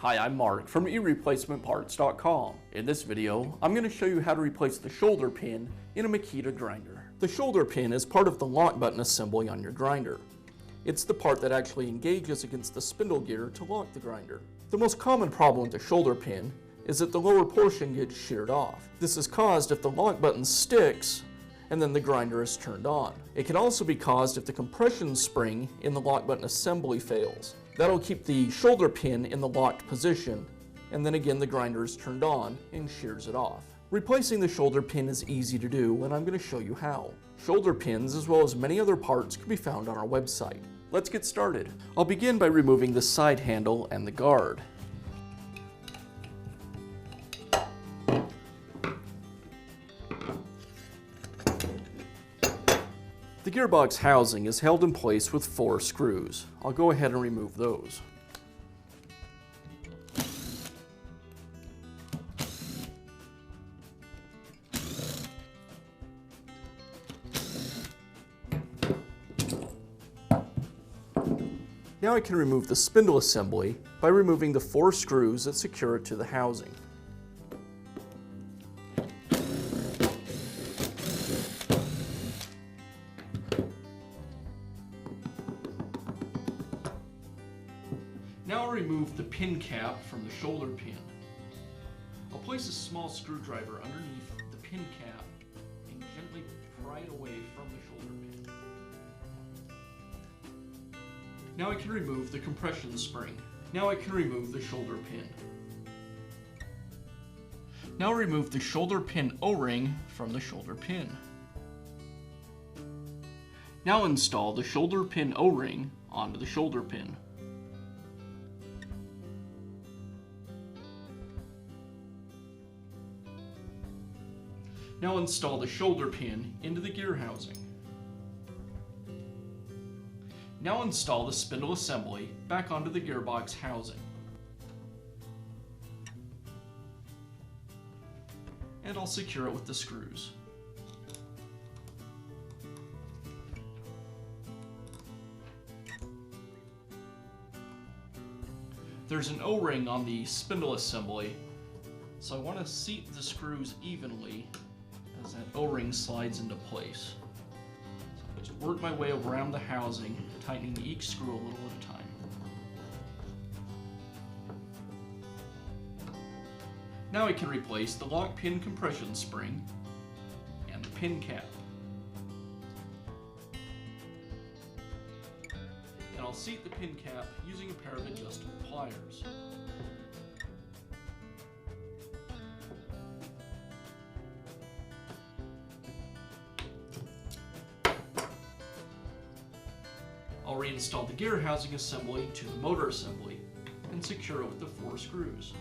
Hi, I'm Mark from eReplacementParts.com. In this video, I'm going to show you how to replace the shoulder pin in a Makita grinder. The shoulder pin is part of the lock button assembly on your grinder. It's the part that actually engages against the spindle gear to lock the grinder. The most common problem with the shoulder pin is that the lower portion gets sheared off. This is caused if the lock button sticks and then the grinder is turned on. It can also be caused if the compression spring in the lock button assembly fails. That'll keep the shoulder pin in the locked position, and then again the grinder is turned on and shears it off. Replacing the shoulder pin is easy to do, and I'm going to show you how. Shoulder pins, as well as many other parts, can be found on our website. Let's get started. I'll begin by removing the side handle and the guard. The gearbox housing is held in place with 4 screws. I'll go ahead and remove those. Now I can remove the spindle assembly by removing the 4 screws that secure it to the housing. Now I'll remove the pin cap from the shoulder pin. I'll place a small screwdriver underneath the pin cap and gently pry it away from the shoulder pin. Now I can remove the compression spring. Now I can remove the shoulder pin. Now remove the shoulder pin O-ring from the shoulder pin. Now install the shoulder pin O-ring onto the shoulder pin. Now install the shoulder pin into the gear housing. Now install the spindle assembly back onto the gearbox housing. And I'll secure it with the screws. There's an O-ring on the spindle assembly, so I want to seat the screws evenly as that O-ring slides into place. So I just work my way around the housing, tightening each screw a little at a time. Now I can replace the lock pin compression spring and the pin cap. And I'll seat the pin cap using a pair of adjustable pliers. I'll reinstall the gear housing assembly to the motor assembly and secure it with the 4 screws.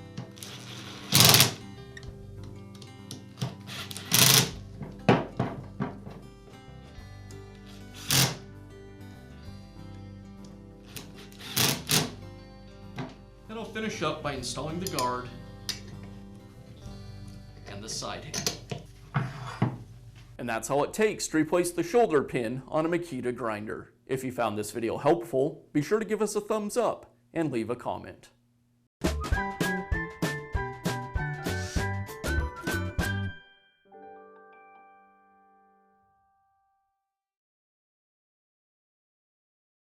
And I'll finish up by installing the guard and the side handle. And that's all it takes to replace the shoulder pin on a Makita grinder. If you found this video helpful, be sure to give us a thumbs up and leave a comment.